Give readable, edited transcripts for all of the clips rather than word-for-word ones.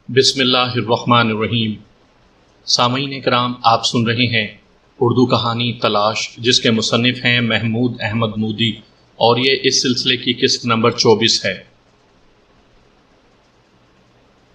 بسم اللہ الرحمن الرحیم۔ سامعین کرام، آپ سن رہے ہیں اردو کہانی تلاش، جس کے مصنف ہیں محمود احمد مودی، اور یہ اس سلسلے کی قسط نمبر 24 ہے۔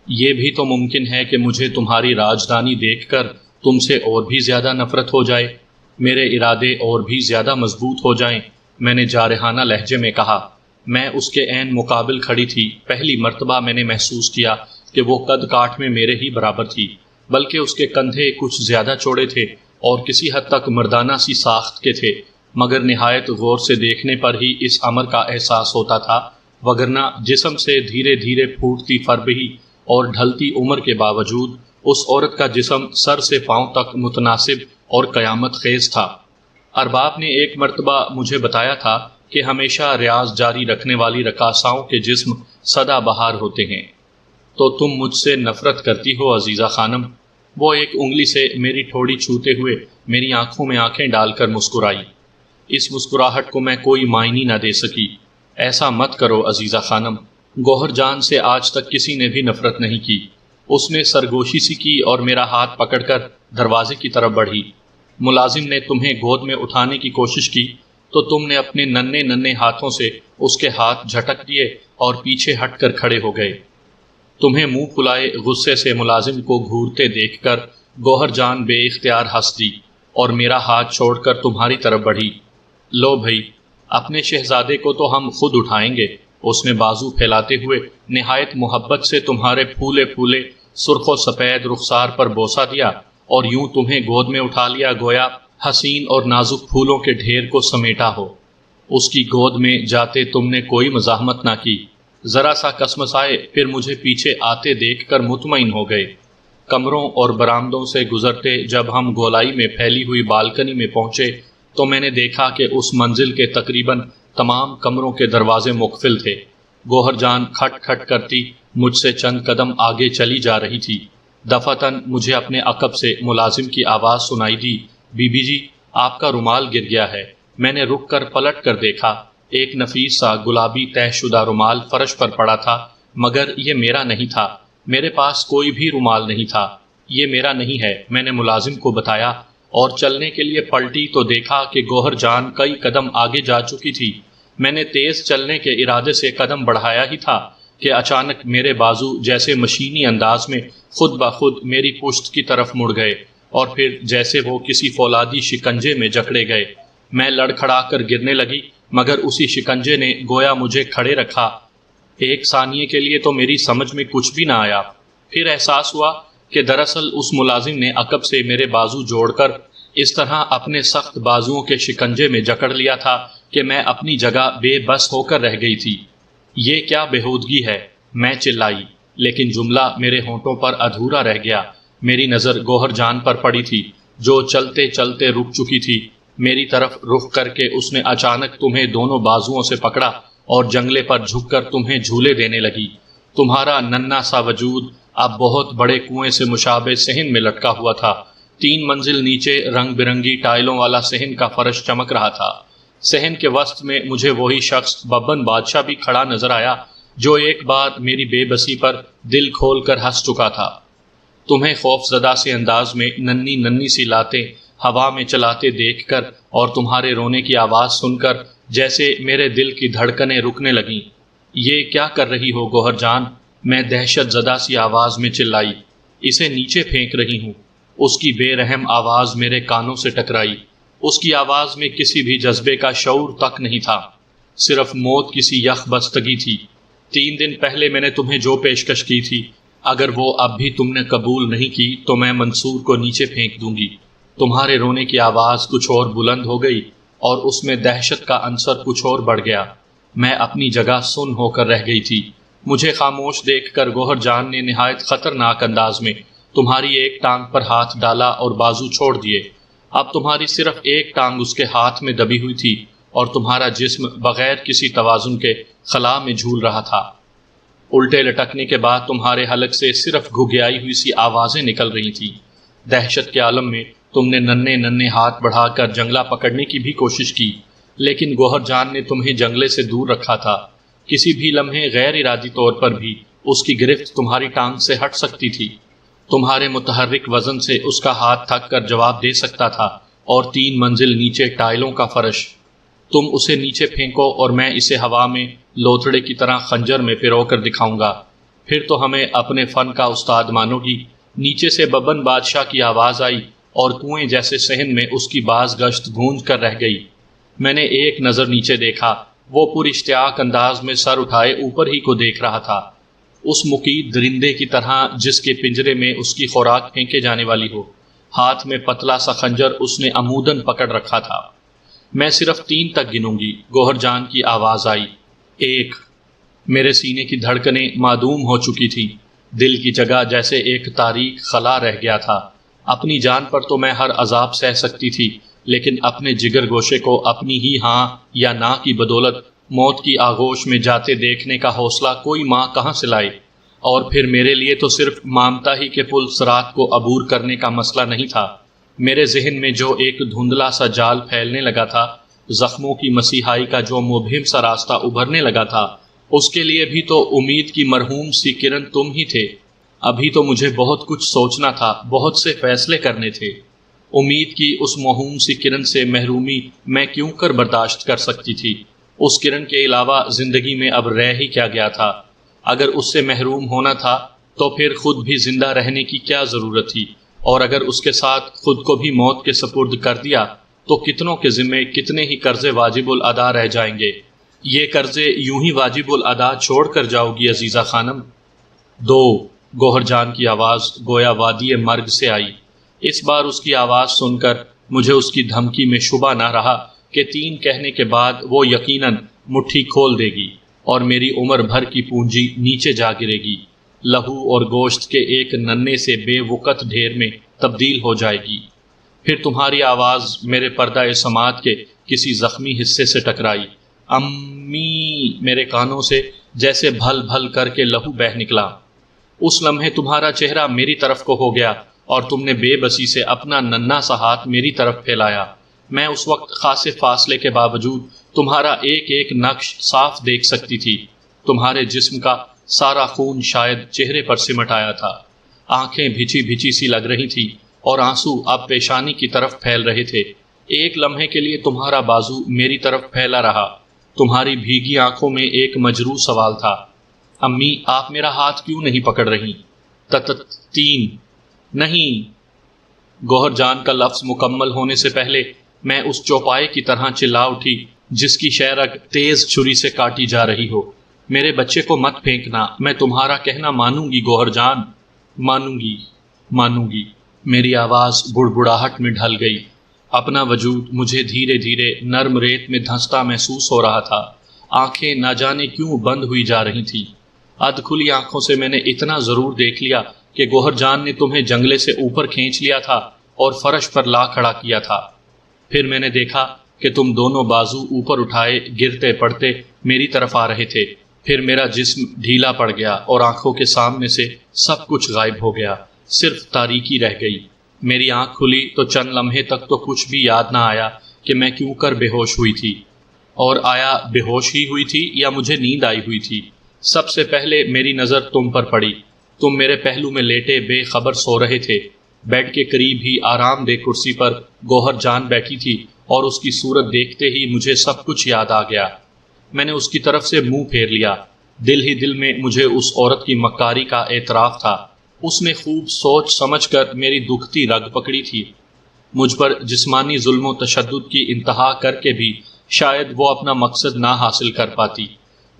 یہ بھی تو ممکن ہے کہ مجھے تمہاری راجدھانی دیکھ کر تم سے اور بھی زیادہ نفرت ہو جائے، میرے ارادے اور بھی زیادہ مضبوط ہو جائیں، میں نے جارحانہ لہجے میں کہا۔ میں اس کے عین مقابل کھڑی تھی۔ پہلی مرتبہ میں نے محسوس کیا کہ وہ قد کاٹ میں میرے ہی برابر تھی، بلکہ اس کے کندھے کچھ زیادہ چوڑے تھے اور کسی حد تک مردانہ سی ساخت کے تھے، مگر نہایت غور سے دیکھنے پر ہی اس امر کا احساس ہوتا تھا، وگرنہ جسم سے دھیرے دھیرے پھوٹتی فربہی اور ڈھلتی عمر کے باوجود اس عورت کا جسم سر سے پاؤں تک متناسب اور قیامت خیز تھا۔ ارباب نے ایک مرتبہ مجھے بتایا تھا کہ ہمیشہ ریاض جاری رکھنے والی رقاصاؤں کے جسم سدا بہار ہوتے ہیں۔ تو تم مجھ سے نفرت کرتی ہو عزیزہ خانم؟ وہ ایک انگلی سے میری ٹھوڑی چھوتے ہوئے میری آنکھوں میں آنکھیں ڈال کر مسکرائی۔ اس مسکراہٹ کو میں کوئی معنی نہ دے سکی۔ ایسا مت کرو عزیزہ خانم، گوہر جان سے آج تک کسی نے بھی نفرت نہیں کی۔ اس نے سرگوشی سی کی اور میرا ہاتھ پکڑ کر دروازے کی طرف بڑھی۔ ملازم نے تمہیں گود میں اٹھانے کی کوشش کی تو تم نے اپنے ننھے ننھے ہاتھوں سے اس کے ہاتھ جھٹک دیے اور پیچھے ہٹ کر کھڑے ہو گئے۔ تمہیں منہ پھلائے غصے سے ملازم کو گھورتے دیکھ کر گوہر جان بے اختیار ہنس دی اور میرا ہاتھ چھوڑ کر تمہاری طرف بڑھی۔ لو بھائی، اپنے شہزادے کو تو ہم خود اٹھائیں گے۔ اس نے بازو پھیلاتے ہوئے نہایت محبت سے تمہارے پھولے پھولے سرخ و سفید رخسار پر بوسہ دیا اور یوں تمہیں گود میں اٹھا لیا گویا حسین اور نازک پھولوں کے ڈھیر کو سمیٹا ہو۔ اس کی گود میں جاتے تم نے کوئی مزاحمت نہ کی، ذرا سا کسمسائے، پھر مجھے پیچھے آتے دیکھ کر مطمئن ہو گئے۔ کمروں اور برآمدوں سے گزرتے جب ہم گولائی میں پھیلی ہوئی بالکنی میں پہنچے تو میں نے دیکھا کہ اس منزل کے تقریباً تمام کمروں کے دروازے مقفل تھے۔ گوہر جان کھٹ کھٹ کرتی مجھ سے چند قدم آگے چلی جا رہی تھی۔ دفعتاً مجھے اپنے عقب سے ملازم کی آواز سنائی دی، بی بی جی، آپ کا رومال گر گیا ہے۔ میں نے رک کر پلٹ کر دیکھا۔ ایک نفیس سا گلابی طے شدہ رومال فرش پر پڑا تھا، مگر یہ میرا نہیں تھا۔ میرے پاس کوئی بھی رومال نہیں تھا۔ یہ میرا نہیں ہے، میں نے ملازم کو بتایا، اور چلنے کے لیے پلٹی تو دیکھا کہ گوہر جان کئی قدم آگے جا چکی تھی۔ میں نے تیز چلنے کے ارادے سے قدم بڑھایا ہی تھا کہ اچانک میرے بازو جیسے مشینی انداز میں خود بخود میری پشت کی طرف مڑ گئے اور پھر جیسے وہ کسی فولادی شکنجے میں جکڑے گئے۔ میں لڑکھڑا کر گرنے لگی، مگر اسی شکنجے نے گویا مجھے کھڑے رکھا۔ ایک ثانیے کے لیے تو میری سمجھ میں کچھ بھی نہ آیا، پھر احساس ہوا کہ دراصل اس ملازم نے عقب سے میرے بازو جوڑ کر اس طرح اپنے سخت بازوؤں کے شکنجے میں جکڑ لیا تھا کہ میں اپنی جگہ بے بس ہو کر رہ گئی تھی۔ یہ کیا بےہودگی ہے، میں چلائی، لیکن جملہ میرے ہونٹوں پر ادھورا رہ گیا۔ میری نظر گوہر جان پر پڑی تھی، جو چلتے چلتے رک چکی تھی۔ میری طرف رخ کر کے اس نے اچانک تمہیں دونوں بازوؤں سے پکڑا اور جنگلے پر جھک کر تمہیں جھولے دینے لگی۔ تمہارا ننھا سا وجود اب بہت بڑے کنویں سے مشابہ صحن میں لٹکا ہوا تھا۔ 3 منزل نیچے رنگ برنگی ٹائلوں والا صحن کا فرش چمک رہا تھا۔ صحن کے وسط میں مجھے وہی شخص ببن بادشاہ بھی کھڑا نظر آیا، جو ایک بار میری بے بسی پر دل کھول کر ہنس چکا تھا۔ تمہیں خوف زدہ سے انداز میں ننھی ننھی سی لاتیں ہوا میں چلاتے دیکھ کر اور تمہارے رونے کی آواز سن کر جیسے میرے دل کی دھڑکنیں رکنے لگیں۔ یہ کیا کر رہی ہو گوہر جان؟ میں دہشت زدہ سی آواز میں چلائی۔ اسے نیچے پھینک رہی ہوں۔ اس کی بے رحم آواز میرے کانوں سے ٹکرائی۔ اس کی آواز میں کسی بھی جذبے کا شعور تک نہیں تھا، صرف موت کی سی یخ بستگی تھی۔ 3 دن پہلے میں نے تمہیں جو پیشکش کی تھی، اگر وہ اب بھی تم نے قبول نہیں کی تو میں منصور کو نیچے پھینک دوں گی۔ تمہارے رونے کی آواز کچھ اور بلند ہو گئی اور اس میں دہشت کا عنصر کچھ اور بڑھ گیا۔ میں اپنی جگہ سن ہو کر رہ گئی تھی۔ مجھے خاموش دیکھ کر گوہر جان نے نہایت خطرناک انداز میں تمہاری ایک ٹانگ پر ہاتھ ڈالا اور بازو چھوڑ دیے۔ اب تمہاری صرف ایک ٹانگ اس کے ہاتھ میں دبی ہوئی تھی اور تمہارا جسم بغیر کسی توازن کے خلا میں جھول رہا تھا۔ الٹے لٹکنے کے بعد تمہارے حلق سے صرف گھگیائی ہوئی سی آوازیں نکل رہی تھیں۔ دہشت کے عالم میں تم نے ننھے ننھے ہاتھ بڑھا کر جنگلہ پکڑنے کی بھی کوشش کی، لیکن گوہر جان نے تمہیں جنگلے سے دور رکھا تھا۔ کسی بھی لمحے غیر ارادی طور پر بھی اس کی گرفت تمہاری ٹانگ سے ہٹ سکتی تھی، تمہارے متحرک وزن سے اس کا ہاتھ تھک کر جواب دے سکتا تھا، اور 3 منزل نیچے ٹائلوں کا فرش۔ تم اسے نیچے پھینکو اور میں اسے ہوا میں لوتھڑے کی طرح خنجر میں پرو کر دکھاؤں گا، پھر تو ہمیں اپنے فن کا استاد مانو گی۔ نیچے سے ببن بادشاہ کی آواز آئی اور کنویں جیسے صحن میں اس کی باز گشت گونج کر رہ گئی۔ میں نے ایک نظر نیچے دیکھا، وہ پر اشتیاق انداز میں سر اٹھائے اوپر ہی کو دیکھ رہا تھا، اس مقید درندے کی طرح جس کے پنجرے میں اس کی خوراک پھینکے جانے والی ہو۔ ہاتھ میں پتلا سا خنجر اس نے عموداً پکڑ رکھا تھا۔ میں صرف 3 تک گنوں گی، گوہر جان کی آواز آئی۔ 1۔ میرے سینے کی دھڑکنیں معدوم ہو چکی تھیں، دل کی جگہ جیسے ایک تاریک خلا رہ گیا تھا۔ اپنی جان پر تو میں ہر عذاب سہ سکتی تھی، لیکن اپنے جگر گوشے کو اپنی ہی ہاں یا نہ کی بدولت موت کی آغوش میں جاتے دیکھنے کا حوصلہ کوئی ماں کہاں سے لائے؟ اور پھر میرے لیے تو صرف مامتا ہی کے پل صراط کو عبور کرنے کا مسئلہ نہیں تھا، میرے ذہن میں جو ایک دھندلا سا جال پھیلنے لگا تھا، زخموں کی مسیحائی کا جو مبہم سا راستہ ابھرنے لگا تھا، اس کے لیے بھی تو امید کی مرحوم سی کرن تم ہی تھے۔ ابھی تو مجھے بہت کچھ سوچنا تھا، بہت سے فیصلے کرنے تھے۔ امید کی اس موہوم سی کرن سے محرومی میں کیوں کر برداشت کر سکتی تھی؟ اس کرن کے علاوہ زندگی میں اب رہ ہی کیا گیا تھا؟ اگر اس سے محروم ہونا تھا تو پھر خود بھی زندہ رہنے کی کیا ضرورت تھی؟ اور اگر اس کے ساتھ خود کو بھی موت کے سپرد کر دیا تو کتنوں کے ذمے کتنے ہی قرضے واجب الادا رہ جائیں گے۔ یہ قرضے یوں ہی واجب الادا چھوڑ کر جاؤ گی عزیزہ خانم؟ 2۔ گوہر جان کی آواز گویا وادی مرگ سے آئی۔ اس بار اس کی آواز سن کر مجھے اس کی دھمکی میں شبہ نہ رہا کہ 3 کہنے کے بعد وہ یقیناً مٹھی کھول دے گی اور میری عمر بھر کی پونجی نیچے جا گرے گی، لہو اور گوشت کے ایک ننھے سے بے وقت ڈھیر میں تبدیل ہو جائے گی۔ پھر تمہاری آواز میرے پردہ سماعت کے کسی زخمی حصے سے ٹکرائی۔ امی میرے کانوں سے جیسے بھل بھل کر کے لہو بہہ نکلا۔ اس لمحے تمہارا چہرہ میری طرف کو ہو گیا اور تم نے بے بسی سے اپنا ننھا سا ہاتھ میری طرف پھیلایا۔ میں اس وقت خاصے فاصلے کے باوجود تمہارا ایک ایک نقش صاف دیکھ سکتی تھی۔ تمہارے جسم کا سارا خون شاید چہرے پر سمٹ آیا تھا، آنکھیں بھچی بھچی سی لگ رہی تھی اور آنسو اب پیشانی کی طرف پھیل رہے تھے۔ ایک لمحے کے لیے تمہارا بازو میری طرف پھیلا رہا، تمہاری بھیگی آنکھوں میں ایک مجروح سوال تھا، امی آپ میرا ہاتھ کیوں نہیں پکڑ رہی؟ 3۔ نہیں۔ گوہر جان کا لفظ مکمل ہونے سے پہلے میں اس چوپائے کی طرح چلا اٹھی جس کی شہرگ تیز چھری سے کاٹی جا رہی ہو۔ میرے بچے کو مت پھینکنا، میں تمہارا کہنا مانوں گی گوہر جان، مانوں گی، مانوں گی۔ میری آواز بڑبڑاہٹ میں ڈھل گئی، اپنا وجود مجھے دھیرے دھیرے نرم ریت میں دھنستا محسوس ہو رہا تھا۔ آنکھیں نہ جانے کیوں بند ہوئی جا رہی تھیں۔ ادھ کھلی آنکھوں سے میں نے اتنا ضرور دیکھ لیا کہ گوہر جان نے تمہیں جنگلے سے اوپر کھینچ لیا تھا اور فرش پر لا کھڑا کیا تھا۔ پھر میں نے دیکھا کہ تم دونوں بازو اوپر اٹھائے گرتے پڑتے میری طرف آ رہے تھے۔ پھر میرا جسم ڈھیلا پڑ گیا اور آنکھوں کے سامنے سے سب کچھ غائب ہو گیا، صرف تاریکی رہ گئی۔ میری آنکھ کھلی تو چند لمحے تک تو کچھ بھی یاد نہ آیا کہ میں کیوں کر بے ہوش ہوئی تھی، اور آیا بے ہوش ہی ہوئی تھی یا مجھے نیند آئی ہوئی تھی۔ سب سے پہلے میری نظر تم پر پڑی۔ تم میرے پہلو میں لیٹے بے خبر سو رہے تھے۔ بیڈ کے قریب ہی آرام دہ کرسی پر گوہر جان بیٹھی تھی اور اس کی صورت دیکھتے ہی مجھے سب کچھ یاد آ گیا۔ میں نے اس کی طرف سے منہ پھیر لیا۔ دل ہی دل میں مجھے اس عورت کی مکاری کا اعتراف تھا۔ اس نے خوب سوچ سمجھ کر میری دکھتی رگ پکڑی تھی۔ مجھ پر جسمانی ظلم و تشدد کی انتہا کر کے بھی شاید وہ اپنا مقصد نہ حاصل کر پاتی۔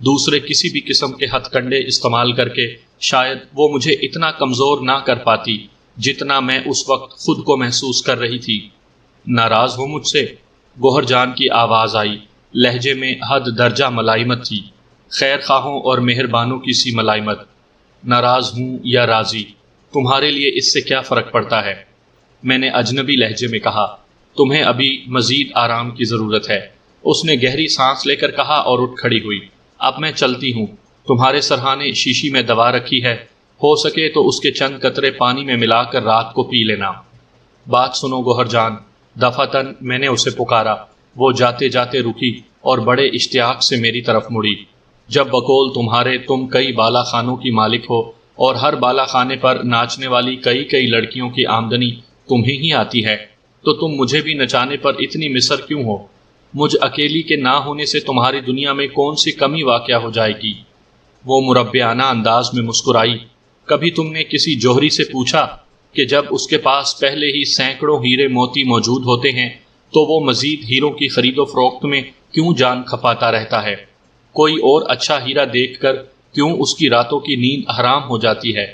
دوسرے کسی بھی قسم کے ہتھ کنڈے استعمال کر کے شاید وہ مجھے اتنا کمزور نہ کر پاتی جتنا میں اس وقت خود کو محسوس کر رہی تھی۔ ناراض ہو مجھ سے؟ گوہر جان کی آواز آئی، لہجے میں حد درجہ ملائمت تھی، خیر خواہوں اور مہربانوں کی سی ملائمت۔ ناراض ہوں یا راضی، تمہارے لیے اس سے کیا فرق پڑتا ہے؟ میں نے اجنبی لہجے میں کہا، تمہیں ابھی مزید آرام کی ضرورت ہے۔ اس نے گہری سانس لے کر کہا اور اٹھ کھڑی ہوئی۔ اب میں چلتی ہوں، تمہارے سرہانے شیشی میں دوا رکھی ہے، ہو سکے تو اس کے چند قطرے پانی میں ملا کر رات کو پی لینا۔ بات سنو گوہر جان، دفعتاً میں نے اسے پکارا۔ وہ جاتے جاتے رکی اور بڑے اشتیاق سے میری طرف مڑی۔ جب بقول تمہارے تم کئی بالا خانوں کی مالک ہو اور ہر بالا خانے پر ناچنے والی کئی کئی لڑکیوں کی آمدنی تمہیں ہی آتی ہے، تو تم مجھے بھی نچانے پر اتنی مصر کیوں ہو؟ مجھ اکیلی کے نہ ہونے سے تمہاری دنیا میں کون سی کمی واقع ہو جائے گی؟ وہ مربیانہ انداز میں مسکرائی۔ کبھی تم نے کسی جوہری سے پوچھا کہ جب اس کے پاس پہلے ہی سینکڑوں ہیرے موتی موجود ہوتے ہیں تو وہ مزید ہیروں کی خرید و فروخت میں کیوں جان کھپاتا رہتا ہے؟ کوئی اور اچھا ہیرا دیکھ کر کیوں اس کی راتوں کی نیند حرام ہو جاتی ہے؟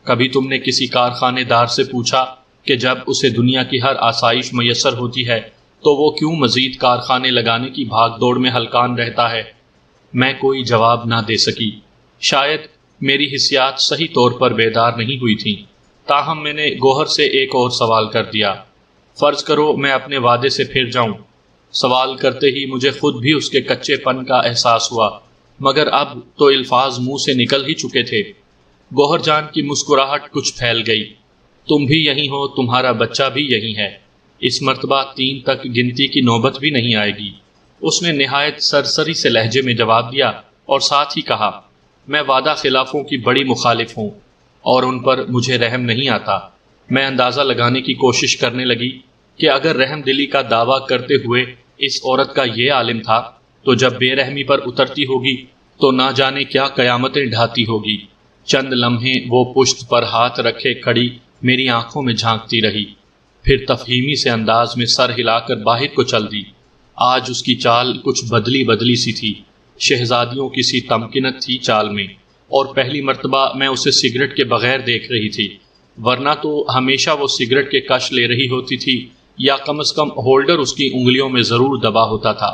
کبھی تم نے کسی کارخانے دار سے پوچھا کہ جب اسے دنیا کی ہر آسائش میسر ہوتی ہے تو وہ کیوں مزید کارخانے لگانے کی بھاگ دوڑ میں ہلکان رہتا ہے؟ میں کوئی جواب نہ دے سکی۔ شاید میری حسیات صحیح طور پر بیدار نہیں ہوئی تھیں، تاہم میں نے گوہر سے ایک اور سوال کر دیا۔ فرض کرو میں اپنے وعدے سے پھر جاؤں۔ سوال کرتے ہی مجھے خود بھی اس کے کچے پن کا احساس ہوا، مگر اب تو الفاظ منہ سے نکل ہی چکے تھے۔ گوہر جان کی مسکراہٹ کچھ پھیل گئی۔ تم بھی یہی ہو، تمہارا بچہ بھی یہی ہے، اس مرتبہ 3 تک گنتی کی نوبت بھی نہیں آئے گی۔ اس نے نہایت سرسری سے لہجے میں جواب دیا اور ساتھ ہی کہا، میں وعدہ خلافوں کی بڑی مخالف ہوں اور ان پر مجھے رحم نہیں آتا۔ میں اندازہ لگانے کی کوشش کرنے لگی کہ اگر رحم دلی کا دعویٰ کرتے ہوئے اس عورت کا یہ عالم تھا تو جب بے رحمی پر اترتی ہوگی تو نہ جانے کیا قیامتیں ڈھاتی ہوگی۔ چند لمحے وہ پشت پر ہاتھ رکھے کھڑی میری آنکھوں میں جھانکتی رہی، پھر تفہیمی سے انداز میں سر ہلا کر باہر کو چل دی۔ آج اس کی چال کچھ بدلی بدلی سی تھی، شہزادیوں کی سی تمکنت تھی چال میں، اور پہلی مرتبہ میں اسے سگریٹ کے بغیر دیکھ رہی تھی، ورنہ تو ہمیشہ وہ سگریٹ کے کش لے رہی ہوتی تھی یا کم از کم ہولڈر اس کی انگلیوں میں ضرور دبا ہوتا تھا۔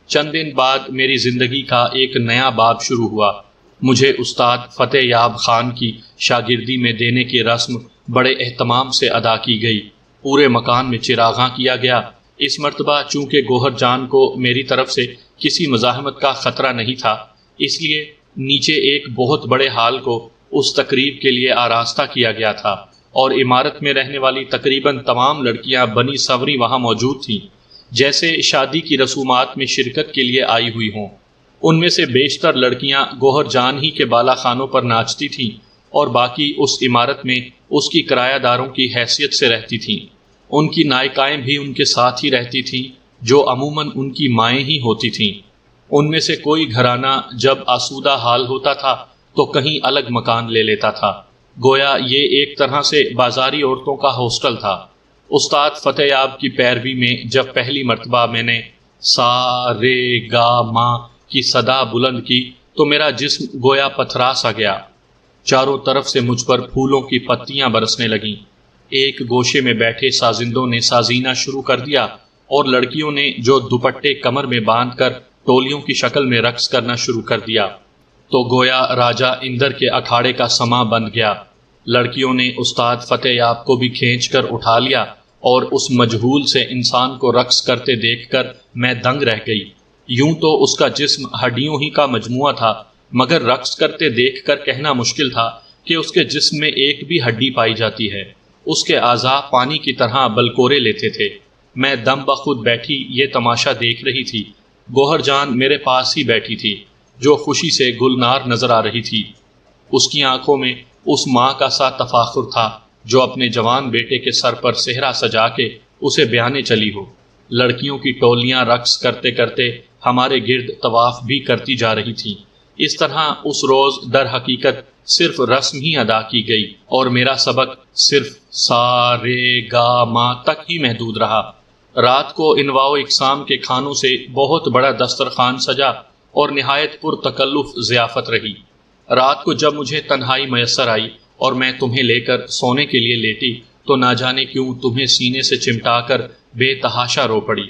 چند دن بعد میری زندگی کا ایک نیا باب شروع ہوا۔ مجھے استاد فتح یاب خان کی شاگردی میں دینے کی رسم بڑے اہتمام سے ادا کی گئی۔ پورے مکان میں چراغاں کیا گیا۔ اس مرتبہ چونکہ گوہر جان کو میری طرف سے کسی مزاحمت کا خطرہ نہیں تھا، اس لیے نیچے ایک بہت بڑے ہال کو اس تقریب کے لیے آراستہ کیا گیا تھا، اور عمارت میں رہنے والی تقریباً تمام لڑکیاں بنی سنوری وہاں موجود تھیں، جیسے شادی کی رسومات میں شرکت کے لیے آئی ہوئی ہوں۔ ان میں سے بیشتر لڑکیاں گوہر جان ہی کے بالا خانوں پر ناچتی تھیں، اور باقی اس عمارت میں اس کی کرایہ داروں کی حیثیت سے رہتی تھیں۔ ان کی نائکائیں بھی ان کے ساتھ ہی رہتی تھیں، جو عموماً ان کی مائیں ہی ہوتی تھیں۔ ان میں سے کوئی گھرانہ جب آسودہ حال ہوتا تھا تو کہیں الگ مکان لے لیتا تھا، گویا یہ ایک طرح سے بازاری عورتوں کا ہاسٹل تھا۔ استاد فتح یاب کی پیروی میں جب پہلی مرتبہ میں نے سا رے گا ما کی صدا بلند کی تو میرا جسم گویا پتھرا سا گیا۔ چاروں طرف سے مجھ پر پھولوں کی پتیاں برسنے لگیں۔ ایک گوشے میں بیٹھے سازندوں نے سازینہ شروع کر دیا، اور لڑکیوں نے جو دوپٹے کمر میں باندھ کر ٹولیوں کی شکل میں رقص کرنا شروع کر دیا، تو گویا راجہ اندر کے اکھاڑے کا سماں بن گیا۔ لڑکیوں نے استاد فتح یاب کو بھی کھینچ کر اٹھا لیا، اور اس مجہول سے انسان کو رقص کرتے دیکھ کر میں دنگ رہ گئی۔ یوں تو اس کا جسم ہڈیوں ہی کا مجموعہ تھا، مگر رقص کرتے دیکھ کر کہنا مشکل تھا کہ اس کے جسم میں ایک بھی ہڈی پائی جاتی ہے۔ اس کے اعضاء پانی کی طرح بلکورے لیتے تھے۔ میں دم بخود بیٹھی یہ تماشا دیکھ رہی تھی۔ گوہر جان میرے پاس ہی بیٹھی تھی، جو خوشی سے گلنار نظر آ رہی تھی۔ اس کی آنکھوں میں اس ماں کا سا تفاخر تھا جو اپنے جوان بیٹے کے سر پر صحرا سجا کے اسے بیانے چلی ہو۔ لڑکیوں کی ٹولیاں رقص کرتے کرتے ہمارے گرد طواف بھی کرتی جا رہی تھیں۔ اس طرح اس روز در حقیقت صرف رسم ہی ادا کی گئی، اور میرا سبق صرف سا رے گا ما تک ہی محدود رہا۔ رات کو انواع و اقسام کے کھانوں سے بہت بڑا دسترخوان سجا اور نہایت پرتکلف ضیافت رہی۔ رات کو جب مجھے تنہائی میسر آئی اور میں تمہیں لے کر سونے کے لیے لیٹی تو نہ جانے کیوں تمہیں سینے سے چمٹا کر بے تحاشا رو پڑی۔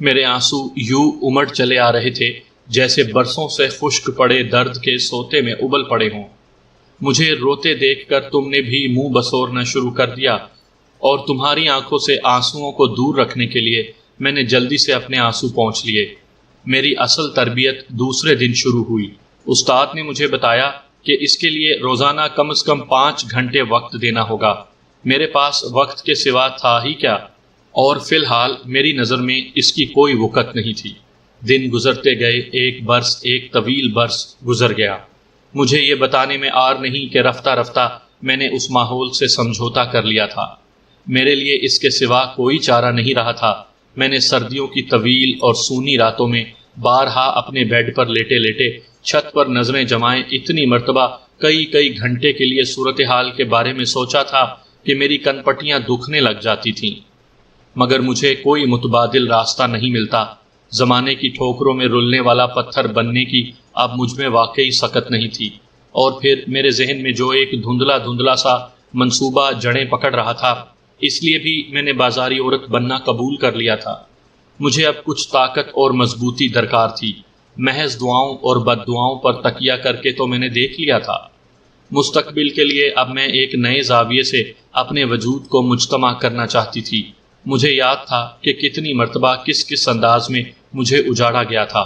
میرے آنسو یوں امڑ چلے آ رہے تھے جیسے برسوں سے خشک پڑے درد کے سوتے میں ابل پڑے ہوں۔ مجھے روتے دیکھ کر تم نے بھی منہ بسورنا شروع کر دیا، اور تمہاری آنکھوں سے آنسوؤں کو دور رکھنے کے لیے میں نے جلدی سے اپنے آنسو پونچھ لیے۔ میری اصل تربیت دوسرے دن شروع ہوئی۔ استاد نے مجھے بتایا کہ اس کے لیے روزانہ کم از کم 5 گھنٹے وقت دینا ہوگا۔ میرے پاس وقت کے سوا تھا ہی کیا، اور فی الحال میری نظر میں اس کی کوئی وقت نہیں تھی۔ دن گزرتے گئے، ایک برس، ایک طویل برس گزر گیا۔ مجھے یہ بتانے میں عار نہیں کہ رفتہ رفتہ میں نے اس ماحول سے سمجھوتا کر لیا تھا۔ میرے لیے اس کے سوا کوئی چارہ نہیں رہا تھا۔ میں نے سردیوں کی طویل اور سونی راتوں میں بارہا اپنے بیڈ پر لیٹے لیٹے چھت پر نظریں جمائیں اتنی مرتبہ کئی گھنٹے کے لیے صورتحال کے بارے میں سوچا تھا کہ میری کن پٹیاں دکھنے لگ جاتی تھیں، مگر مجھے کوئی متبادل راستہ نہیں ملتا۔ زمانے کی ٹھوکروں میں رلنے والا پتھر بننے کی اب مجھ میں واقعی سکت نہیں تھی، اور پھر میرے ذہن میں جو ایک دھندلا سا منصوبہ جڑیں پکڑ رہا تھا، اس لیے بھی میں نے بازاری عورت بننا قبول کر لیا تھا۔ مجھے اب کچھ طاقت اور مضبوطی درکار تھی۔ محض دعاؤں اور بد دعاؤں پر تکیہ کر کے تو میں نے دیکھ لیا تھا۔ مستقبل کے لیے اب میں ایک نئے زاویے سے اپنے وجود کو مجتمع کرنا چاہتی تھی۔ مجھے یاد تھا کہ کتنی مرتبہ کس انداز میں مجھے اجاڑا گیا تھا،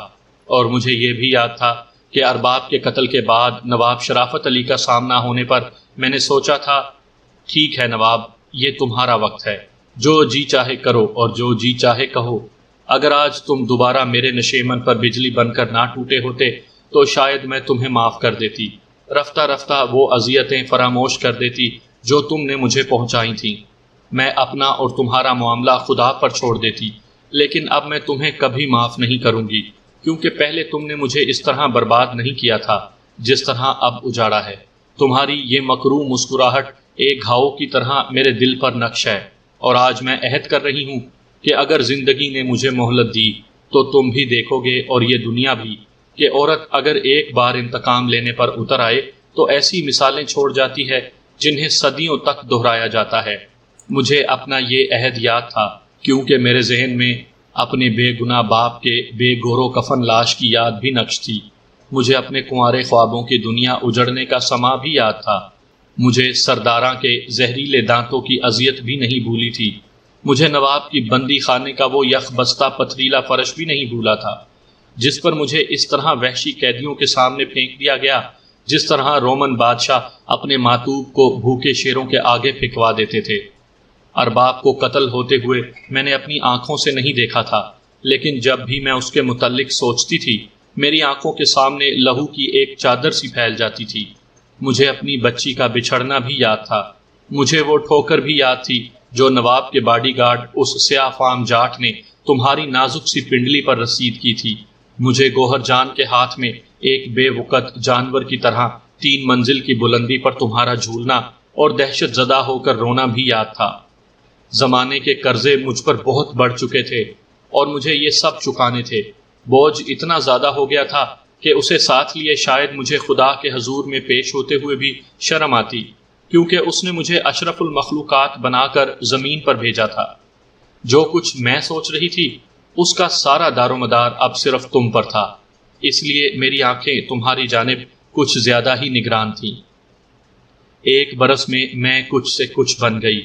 اور مجھے یہ بھی یاد تھا کہ ارباب کے قتل کے بعد نواب شرافت علی کا سامنا ہونے پر میں نے سوچا تھا، ٹھیک ہے نواب، یہ تمہارا وقت ہے، جو جی چاہے کرو اور جو جی چاہے کہو۔ اگر آج تم دوبارہ میرے نشیمن پر بجلی بن کر نہ ٹوٹے ہوتے تو شاید میں تمہیں معاف کر دیتی، رفتہ رفتہ وہ اذیتیں فراموش کر دیتی جو تم نے مجھے پہنچائی تھیں۔ میں اپنا اور تمہارا معاملہ خدا پر چھوڑ دیتی، لیکن اب میں تمہیں کبھی معاف نہیں کروں گی، کیونکہ پہلے تم نے مجھے اس طرح برباد نہیں کیا تھا جس طرح اب اجاڑا ہے۔ تمہاری یہ مکروہ مسکراہٹ ایک گھاؤ کی طرح میرے دل پر نقش ہے، اور آج میں عہد کر رہی ہوں کہ اگر زندگی نے مجھے مہلت دی تو تم بھی دیکھو گے اور یہ دنیا بھی کہ عورت اگر ایک بار انتقام لینے پر اتر آئے تو ایسی مثالیں چھوڑ جاتی ہے جنہیں صدیوں تک دہرایا جاتا ہے۔ مجھے اپنا یہ عہد یاد تھا کیونکہ میرے ذہن میں اپنے بے گناہ باپ کے بے گورو کفن لاش کی یاد بھی نقش تھی۔ مجھے اپنے کنوارے خوابوں کی دنیا اجڑنے کا سما بھی یاد تھا۔ مجھے سرداراں کے زہریلے دانتوں کی اذیت بھی نہیں بھولی تھی۔ مجھے نواب کی بندی خانے کا وہ یک بستہ پتھریلا فرش بھی نہیں بھولا تھا جس پر مجھے اس طرح وحشی قیدیوں کے سامنے پھینک دیا گیا جس طرح رومن بادشاہ اپنے ماتوب کو بھوکے شیروں کے آگے پھینکوا دیتے تھے۔ ارباب کو قتل ہوتے ہوئے میں نے اپنی آنکھوں سے نہیں دیکھا تھا، لیکن جب بھی میں اس کے متعلق سوچتی تھی میری آنکھوں کے سامنے لہو کی ایک چادر سی پھیل جاتی تھی۔ مجھے اپنی بچی کا بچھڑنا بھی یاد تھا۔ مجھے وہ ٹھوکر بھی یاد تھی جو نواب کے باڈی گارڈ اس سیاہ فام جاٹ نے تمہاری نازک سی پنڈلی پر رسید کی تھی۔ مجھے گوہر جان کے ہاتھ میں ایک بے وقت جانور کی طرح 3 منزل کی بلندی پر تمہارا جھولنا اور دہشت زدہ ہو کر رونا بھی یاد تھا۔ زمانے کے قرضے مجھ پر بہت بڑھ چکے تھے اور مجھے یہ سب چکانے تھے۔ بوجھ اتنا زیادہ ہو گیا تھا کہ اسے ساتھ لیے شاید مجھے خدا کے حضور میں پیش ہوتے ہوئے بھی شرم آتی، کیونکہ اس نے مجھے اشرف المخلوقات بنا کر زمین پر بھیجا تھا۔ جو کچھ میں سوچ رہی تھی اس کا سارا دار و مدار اب صرف تم پر تھا، اس لیے میری آنکھیں تمہاری جانب کچھ زیادہ ہی نگران تھیں۔ ایک برس میں کچھ سے کچھ بن گئی۔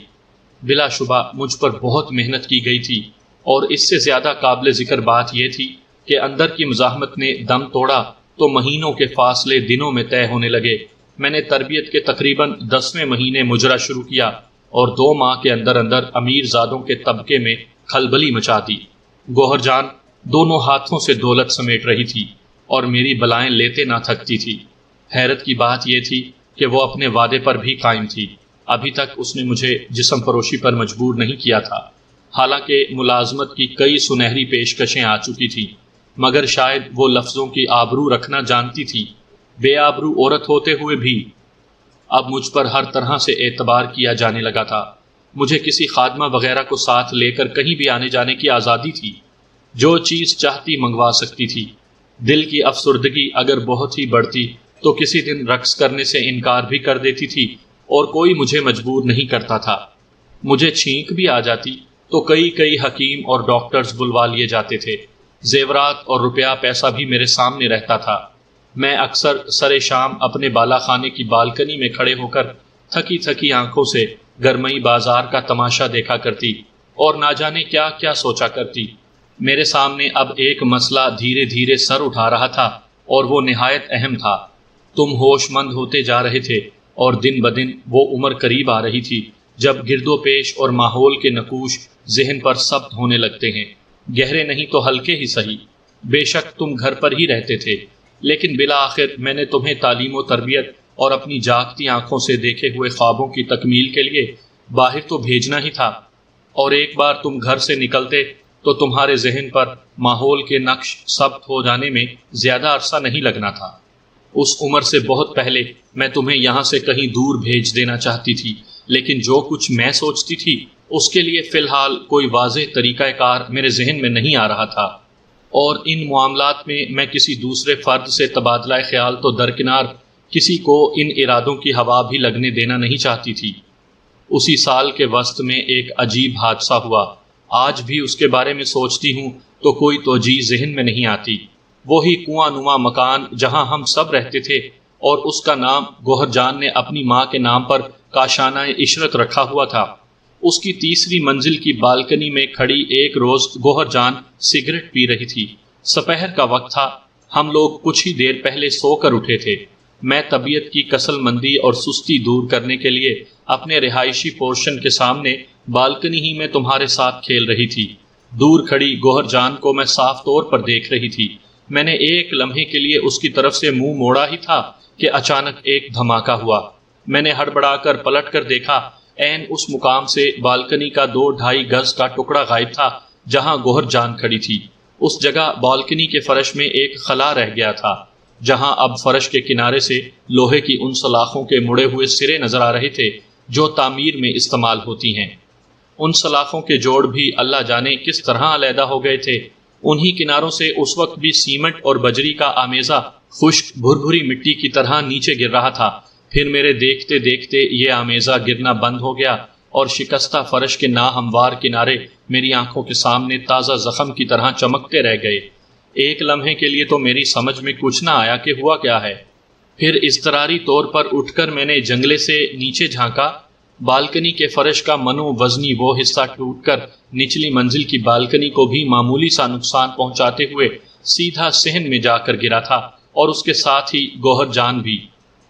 بلا شبہ مجھ پر بہت محنت کی گئی تھی، اور اس سے زیادہ قابل ذکر بات یہ تھی کہ اندر کی مزاحمت نے دم توڑا تو مہینوں کے فاصلے دنوں میں طے ہونے لگے۔ میں نے تربیت کے تقریباً 10ویں مہینے مجرا شروع کیا اور 2 ماہ کے اندر امیر زادوں کے طبقے میں کھلبلی مچا دی۔ گوہر جان دونوں ہاتھوں سے دولت سمیٹ رہی تھی اور میری بلائیں لیتے نہ تھکتی تھی۔ حیرت کی بات یہ تھی کہ وہ اپنے وعدے پر بھی قائم تھی۔ ابھی تک اس نے مجھے جسم فروشی پر مجبور نہیں کیا تھا، حالانکہ ملازمت کی کئی سنہری پیشکشیں آ چکی تھیں، مگر شاید وہ لفظوں کی آبرو رکھنا جانتی تھی۔ بے آبرو عورت ہوتے ہوئے بھی اب مجھ پر ہر طرح سے اعتبار کیا جانے لگا تھا۔ مجھے کسی خادمہ وغیرہ کو ساتھ لے کر کہیں بھی آنے جانے کی آزادی تھی، جو چیز چاہتی منگوا سکتی تھی۔ دل کی افسردگی اگر بہت ہی بڑھتی تو کسی دن رقص کرنے سے انکار بھی کر دیتی تھی، اور کوئی مجھے مجبور نہیں کرتا تھا۔ مجھے چھینک بھی آ جاتی تو کئی حکیم اور ڈاکٹرز بلوا لیے جاتے تھے۔ زیورات اور روپیہ پیسہ بھی میرے سامنے رہتا تھا۔ میں اکثر سر شام اپنے بالا خانے کی بالکنی میں کھڑے ہو کر تھکی آنکھوں سے گرمئی بازار کا تماشا دیکھا کرتی اور نہ جانے کیا کیا سوچا کرتی۔ میرے سامنے اب ایک مسئلہ دھیرے دھیرے سر اٹھا رہا تھا، اور وہ نہایت اہم تھا۔ تم ہوش مند ہوتے جا رہے تھے، اور دن بدن وہ عمر قریب آ رہی تھی جب گرد و پیش اور ماحول کے نقوش ذہن پر ثبت ہونے لگتے ہیں، گہرے نہیں تو ہلکے ہی صحیح۔ بے شک تم گھر پر ہی رہتے تھے، لیکن بالآخر میں نے تمہیں تعلیم و تربیت اور اپنی جاگتی آنکھوں سے دیکھے ہوئے خوابوں کی تکمیل کے لیے باہر تو بھیجنا ہی تھا، اور ایک بار تم گھر سے نکلتے تو تمہارے ذہن پر ماحول کے نقش ثبت ہو جانے میں زیادہ عرصہ نہیں لگنا تھا۔ اس عمر سے بہت پہلے میں تمہیں یہاں سے کہیں دور بھیج دینا چاہتی تھی، لیکن جو کچھ میں سوچتی تھی اس کے لیے فی الحال کوئی واضح طریقہ کار میرے ذہن میں نہیں آ رہا تھا، اور ان معاملات میں میں کسی دوسرے فرد سے تبادلہ خیال تو درکنار کسی کو ان ارادوں کی ہوا بھی لگنے دینا نہیں چاہتی تھی۔ اسی سال کے وسط میں ایک عجیب حادثہ ہوا، آج بھی اس کے بارے میں سوچتی ہوں تو کوئی توجیہ ذہن میں نہیں آتی۔ وہی کنواں نما مکان جہاں ہم سب رہتے تھے، اور اس کا نام گوہر جان نے اپنی ماں کے نام پر کاشانہ عشرت رکھا ہوا تھا۔ اس کی تیسری منزل کی بالکنی میں کھڑی ایک روز گوہر جان سگریٹ پی رہی تھی۔ سپہر کا وقت تھا، ہم لوگ کچھ ہی دیر پہلے سو کر اٹھے تھے۔ میں طبیعت کی کسل مندی اور سستی دور کرنے کے لیے اپنے رہائشی پورشن کے سامنے بالکنی ہی میں تمہارے ساتھ کھیل رہی تھی۔ دور کھڑی گوہر جان کو میں صاف طور پر دیکھ رہی تھی۔ میں نے ایک لمحے کے لیے اس کی طرف سے منہ موڑا ہی تھا کہ اچانک ایک دھماکہ ہوا۔ میں نے ہڑبڑا کر پلٹ کر دیکھا، عین اس مقام سے بالکنی کا 2-2.5 گز کا ٹکڑا غائب تھا جہاں گوہر جان کھڑی تھی۔ اس جگہ بالکنی کے فرش میں ایک خلا رہ گیا تھا، جہاں اب فرش کے کنارے سے لوہے کی ان سلاخوں کے مڑے ہوئے سرے نظر آ رہے تھے جو تعمیر میں استعمال ہوتی ہیں۔ ان سلاخوں کے جوڑ بھی اللہ جانے کس طرح علیحدہ ہو گئے تھے۔ انہی کناروں سے اس وقت بھی سیمنٹ اور بجری کا آمیزہ خشک بھربھری مٹی کی طرح نیچے گر رہا تھا۔ پھر میرے دیکھتے دیکھتے یہ آمیزہ گرنا بند ہو گیا، اور شکستہ فرش کے ناہموار کنارے میری آنکھوں کے سامنے تازہ زخم کی طرح چمکتے رہ گئے۔ ایک لمحے کے لیے تو میری سمجھ میں کچھ نہ آیا کہ ہوا کیا ہے۔ پھر اضطراری طور پر اٹھ کر میں نے جنگلے سے نیچے جھانکا۔ بالکنی کے فرش کا منو وزنی وہ حصہ ٹوٹ کر نچلی منزل کی بالکنی کو بھی معمولی سا نقصان پہنچاتے ہوئے سیدھا صحن میں جا کر گرا تھا، اور اس کے ساتھ ہی گوہر جان بھی۔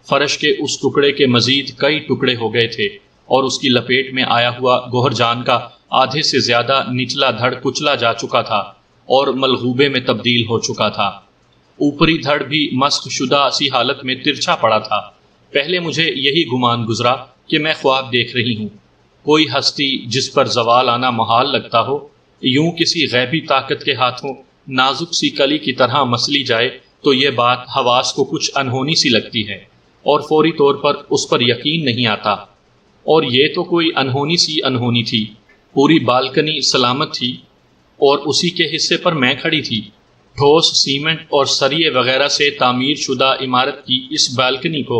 فرش کے اس ٹکڑے کے مزید کئی ٹکڑے ہو گئے تھے، اور اس کی لپیٹ میں آیا ہوا گوہر جان کا آدھے سے زیادہ نچلا دھڑ کچلا جا چکا تھا اور ملغوبے میں تبدیل ہو چکا تھا۔ اوپری دھڑ بھی مسخ شدہ سی حالت میں ترچھا پڑا تھا۔ پہلے مجھے یہی گمان گزرا کہ میں خواب دیکھ رہی ہوں، کوئی ہستی جس پر زوال آنا محال لگتا ہو، یوں کسی غیبی طاقت کے ہاتھوں نازک سی کلی کی طرح مسلی جائے تو یہ بات حواس کو کچھ انہونی سی لگتی ہے، اور فوری طور پر اس پر یقین نہیں آتا۔ اور یہ تو کوئی انہونی سی انہونی تھی، پوری بالکنی سلامت تھی، اور اسی کے حصے پر میں کھڑی تھی۔ ٹھوس سیمنٹ اور سریے وغیرہ سے تعمیر شدہ عمارت کی اس بالکنی کو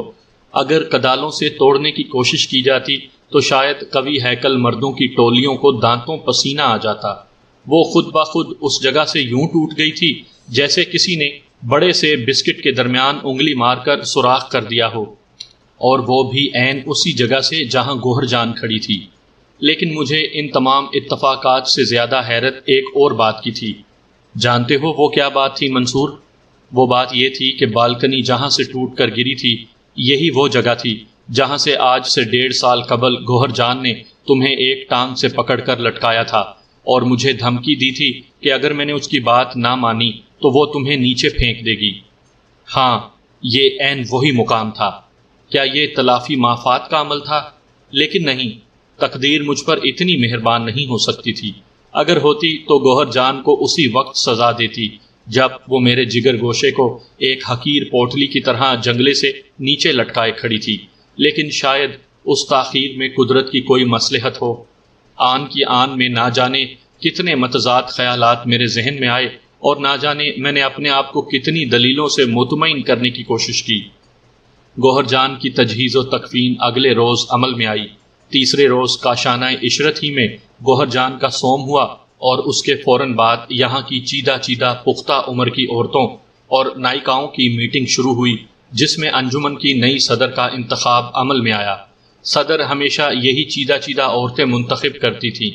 اگر کدالوں سے توڑنے کی کوشش کی جاتی تو شاید قوی ہیکل مردوں کی ٹولیوں کو دانتوں پسینہ آ جاتا۔ وہ خود بخود اس جگہ سے یوں ٹوٹ گئی تھی جیسے کسی نے بڑے سے بسکٹ کے درمیان انگلی مار کر سوراخ کر دیا ہو، اور وہ بھی عین اسی جگہ سے جہاں گوہر جان کھڑی تھی۔ لیکن مجھے ان تمام اتفاقات سے زیادہ حیرت ایک اور بات کی تھی۔ جانتے ہو وہ کیا بات تھی منصور؟ وہ بات یہ تھی کہ بالکنی جہاں سے ٹوٹ کر گری تھی، یہی وہ جگہ تھی جہاں سے آج سے 1.5 سال قبل گوہر جان نے تمہیں ایک ٹانگ سے پکڑ کر لٹکایا تھا، اور مجھے دھمکی دی تھی کہ اگر میں نے اس کی بات نہ مانی تو وہ تمہیں نیچے پھینک دے گی۔ ہاں، یہ عین وہی مقام تھا۔ کیا یہ تلافی مافات کا عمل تھا؟ لیکن نہیں، تقدیر مجھ پر اتنی مہربان نہیں ہو سکتی تھی۔ اگر ہوتی تو گوہر جان کو اسی وقت سزا دیتی جب وہ میرے جگر گوشے کو ایک حقیر پوٹلی کی طرح جنگلے سے نیچے لٹکائے کھڑی تھی، لیکن شاید اس تاخیر میں قدرت کی کوئی مصلحت ہو۔ آن کی آن میں نہ جانے کتنے متضاد خیالات میرے ذہن میں آئے، اور نہ جانے میں نے اپنے آپ کو کتنی دلیلوں سے مطمئن کرنے کی کوشش کی۔ گوہر جان کی تجہیز و تکفین اگلے روز عمل میں آئی۔ تیسرے روز کاشانہ عشرت ہی میں گوہر جان کا سوم ہوا، اور اس کے فوراً بعد یہاں کی چیدہ چیدہ پختہ عمر کی عورتوں اور نائکاؤں کی میٹنگ شروع ہوئی، جس میں انجمن کی نئی صدر کا انتخاب عمل میں آیا۔ صدر ہمیشہ یہی چیدہ چیدہ عورتیں منتخب کرتی تھیں۔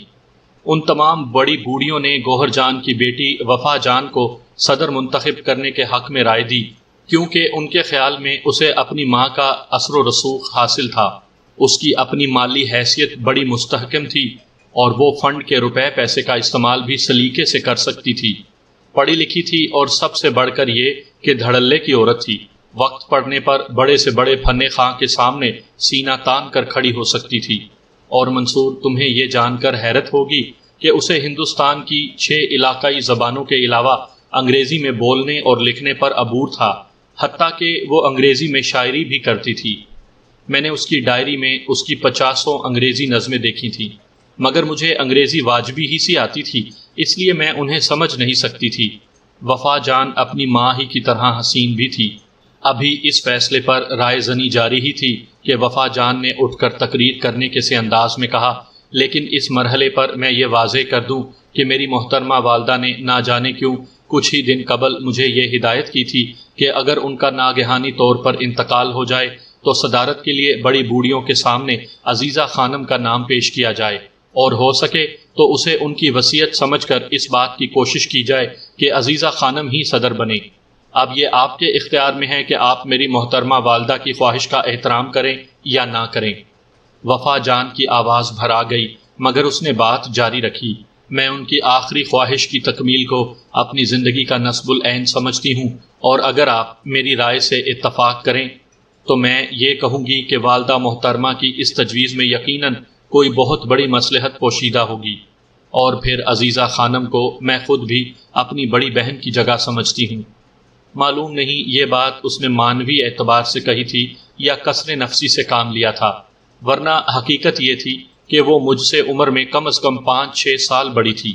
ان تمام بڑی بوڑھیوں نے گوہر جان کی بیٹی وفا جان کو صدر منتخب کرنے کے حق میں رائے دی، کیونکہ ان کے خیال میں اسے اپنی ماں کا اثر و رسوخ حاصل تھا، اس کی اپنی مالی حیثیت بڑی مستحکم تھی، اور وہ فنڈ کے روپے پیسے کا استعمال بھی سلیقے سے کر سکتی تھی۔ پڑھی لکھی تھی اور سب سے بڑھ کر یہ کہ دھڑلے کی عورت تھی۔ وقت پڑنے پر بڑے سے بڑے فن خواں کے سامنے سینہ تان کر کھڑی ہو سکتی تھی۔ اور منصور، تمہیں یہ جان کر حیرت ہوگی کہ اسے ہندوستان کی 6 علاقائی زبانوں کے علاوہ انگریزی میں بولنے اور لکھنے پر عبور تھا، حتیٰ کہ وہ انگریزی میں شاعری بھی کرتی تھی۔ میں نے اس کی ڈائری میں اس کی 50 انگریزی نظمیں دیکھی تھیں، مگر مجھے انگریزی واجبی ہی سی آتی تھی، اس لیے میں انہیں سمجھ نہیں سکتی تھی۔ وفا جان اپنی ماں ہی کی طرح حسین بھی تھی۔ ابھی اس فیصلے پر رائے زنی جاری ہی تھی کہ وفا جان نے اٹھ کر تقریر کرنے کے سے انداز میں کہا، لیکن اس مرحلے پر میں یہ واضح کر دوں کہ میری محترمہ والدہ نے نہ جانے کیوں کچھ ہی دن قبل مجھے یہ ہدایت کی تھی کہ اگر ان کا ناگہانی طور پر انتقال ہو جائے تو صدارت کے لیے بڑی بوڑھیوں کے سامنے عزیزہ خانم کا نام پیش کیا جائے، اور ہو سکے تو اسے ان کی وصیت سمجھ کر اس بات کی کوشش کی جائے کہ عزیزہ خانم ہی صدر بنے۔ اب یہ آپ کے اختیار میں ہے کہ آپ میری محترمہ والدہ کی خواہش کا احترام کریں یا نہ کریں۔ وفا جان کی آواز بھر آ گئی، مگر اس نے بات جاری رکھی، میں ان کی آخری خواہش کی تکمیل کو اپنی زندگی کا نصب العین سمجھتی ہوں، اور اگر آپ میری رائے سے اتفاق کریں تو میں یہ کہوں گی کہ والدہ محترمہ کی اس تجویز میں یقیناً کوئی بہت بڑی مصلحت پوشیدہ ہوگی، اور پھر عزیزہ خانم کو میں خود بھی اپنی بڑی بہن کی جگہ سمجھتی ہوں۔ معلوم نہیں یہ بات اس نے مانوی اعتبار سے کہی تھی یا کثر نفسی سے کام لیا تھا، ورنہ حقیقت یہ تھی کہ وہ مجھ سے عمر میں کم از کم 5-6 سال بڑی تھی۔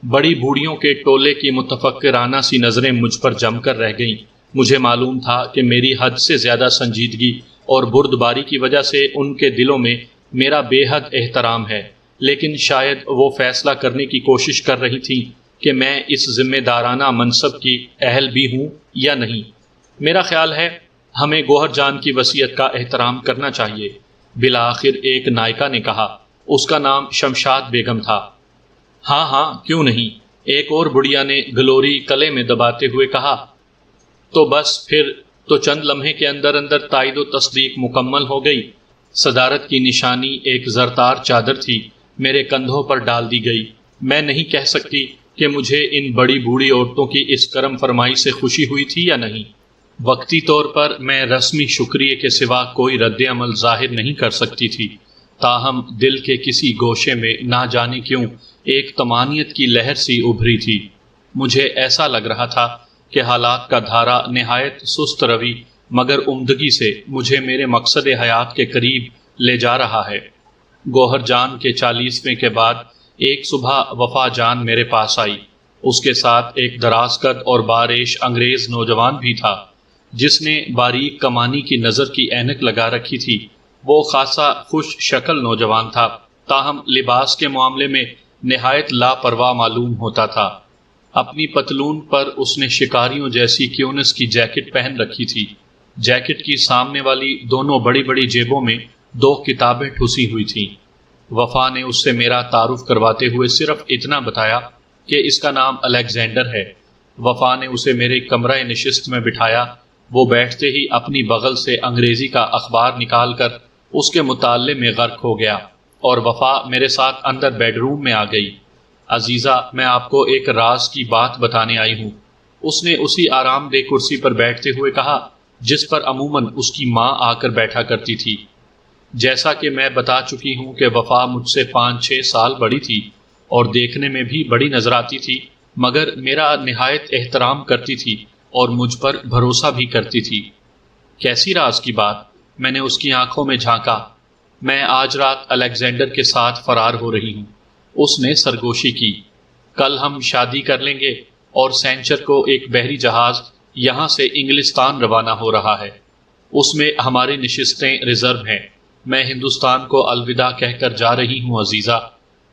بڑی بوڑھیوں کے ٹولے کی متفکرانہ سی نظریں مجھ پر جم کر رہ گئیں۔ مجھے معلوم تھا کہ میری حد سے زیادہ سنجیدگی اور بردباری کی وجہ سے ان کے دلوں میں میرا بے حد احترام ہے، لیکن شاید وہ فیصلہ کرنے کی کوشش کر رہی تھیں کہ میں اس ذمہ دارانہ منصب کی اہل بھی ہوں یا نہیں۔ میرا خیال ہے ہمیں گوہر جان کی وصیت کا احترام کرنا چاہیے، بالآخر ایک نائکہ نے کہا، اس کا نام شمشاد بیگم تھا۔ ہاں ہاں، کیوں نہیں، ایک اور بڑھیا نے گلوری کلے میں دباتے ہوئے کہا۔ تو بس پھر تو چند لمحے کے اندر اندر تائید و تصدیق مکمل ہو گئی۔ صدارت کی نشانی ایک زرتار چادر تھی، میرے کندھوں پر ڈال دی گئی۔ میں نہیں کہہ سکتی کہ مجھے ان بڑی بوڑھی عورتوں کی اس کرم فرمائی سے خوشی ہوئی تھی یا نہیں۔ وقتی طور پر میں رسمی شکریہ کے سوا کوئی رد عمل ظاہر نہیں کر سکتی تھی، تاہم دل کے کسی گوشے میں نہ جانے کیوں ایک طمانیت کی لہر سی ابھری تھی۔ مجھے ایسا لگ رہا تھا کہ حالات کا دھارا نہایت سست روی مگر عمدگی سے مجھے میرے مقصد حیات کے قریب لے جا رہا ہے۔ گوہر جان کے 40ویں کے بعد ایک صبح وفا جان میرے پاس آئی۔ اس کے ساتھ ایک دراز قد اور باریش انگریز نوجوان بھی تھا، جس نے باریک کمانی کی نظر کی اینک لگا رکھی تھی۔ وہ خاصا خوش شکل نوجوان تھا، تاہم لباس کے معاملے میں نہایت لاپرواہ معلوم ہوتا تھا۔ اپنی پتلون پر اس نے شکاریوں جیسی کیونس کی جیکٹ پہن رکھی تھی۔ جیکٹ کی سامنے والی دونوں بڑی بڑی جیبوں میں 2 کتابیں ٹھسی ہوئی تھیں۔ وفا نے اس سے میرا تعارف کرواتے ہوئے صرف اتنا بتایا کہ اس کا نام الیگزینڈر ہے۔ وفا نے اسے میرے کمرہ نشست میں بٹھایا۔ وہ بیٹھتے ہی اپنی بغل سے انگریزی کا اخبار نکال کر اس کے مطالعے میں غرق ہو گیا، اور وفا میرے ساتھ اندر بیڈ روم میں آ گئی۔ عزیزہ، میں آپ کو ایک راز کی بات بتانے آئی ہوں، اس نے اسی آرام دہ کرسی پر بیٹھتے ہوئے کہا جس پر عموماً اس کی ماں آ کر بیٹھا کرتی تھی۔ جیسا کہ میں بتا چکی ہوں کہ وفا مجھ سے 5-6 سال بڑی تھی اور دیکھنے میں بھی بڑی نظر آتی تھی، مگر میرا نہایت احترام کرتی تھی اور مجھ پر بھروسہ بھی کرتی تھی۔ کیسی راز کی بات؟ میں نے اس کی آنکھوں میں جھانکا۔ میں آج رات الیگزینڈر کے ساتھ فرار ہو رہی ہوں، اس نے سرگوشی کی۔ کل ہم شادی کر لیں گے اور سینچر کو ایک بحری جہاز یہاں سے انگلستان روانہ ہو رہا ہے۔ اس میں ہماری نشستیں ریزرو ہیں۔ میں ہندوستان کو الوداع کہہ کر جا رہی ہوں عزیزہ۔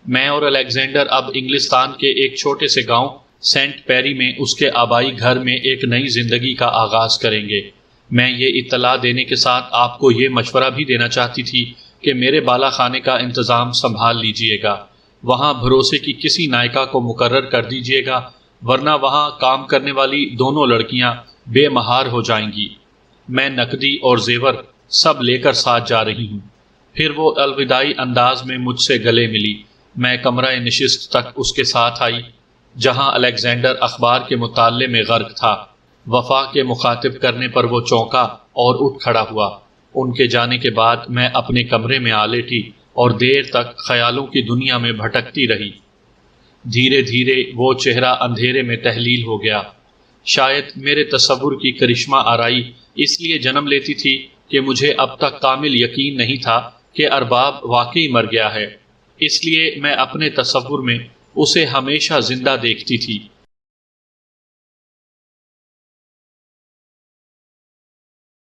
میں اور الیگزینڈر اب انگلستان کے ایک چھوٹے سے گاؤں سینٹ پیری میں اس کے آبائی گھر میں ایک نئی زندگی کا آغاز کریں گے۔ میں یہ اطلاع دینے کے ساتھ آپ کو یہ مشورہ بھی دینا چاہتی تھی کہ میرے بالا خانے کا انتظام سنبھال لیجئے گا۔ وہاں بھروسے کی کسی نائکہ کو مقرر کر دیجئے گا، ورنہ وہاں کام کرنے والی دونوں لڑکیاں بے مہار ہو جائیں گی۔ میں نقدی اور زیور سب لے کر ساتھ جا رہی ہوں۔ پھر وہ الوداعی انداز میں مجھ سے گلے ملی۔ میں کمرہ نشست تک اس کے ساتھ آئی۔ جہاں الیگزینڈر اخبار کے مطالعے میں غرق تھا۔ وفا کے مخاطب کرنے پر وہ چونکا اور اٹھ کھڑا ہوا۔ ان کے جانے کے بعد میں اپنے کمرے میں آ لیٹی اور دیر تک خیالوں کی دنیا میں بھٹکتی رہی۔ دھیرے دھیرے وہ چہرہ اندھیرے میں تحلیل ہو گیا۔ شاید میرے تصور کی کرشمہ آرائی اس لیے جنم لیتی تھی کہ مجھے اب تک کامل یقین نہیں تھا کہ ارباب واقعی مر گیا ہے، اس لیے میں اپنے تصور میں اسے ہمیشہ زندہ دیکھتی تھی۔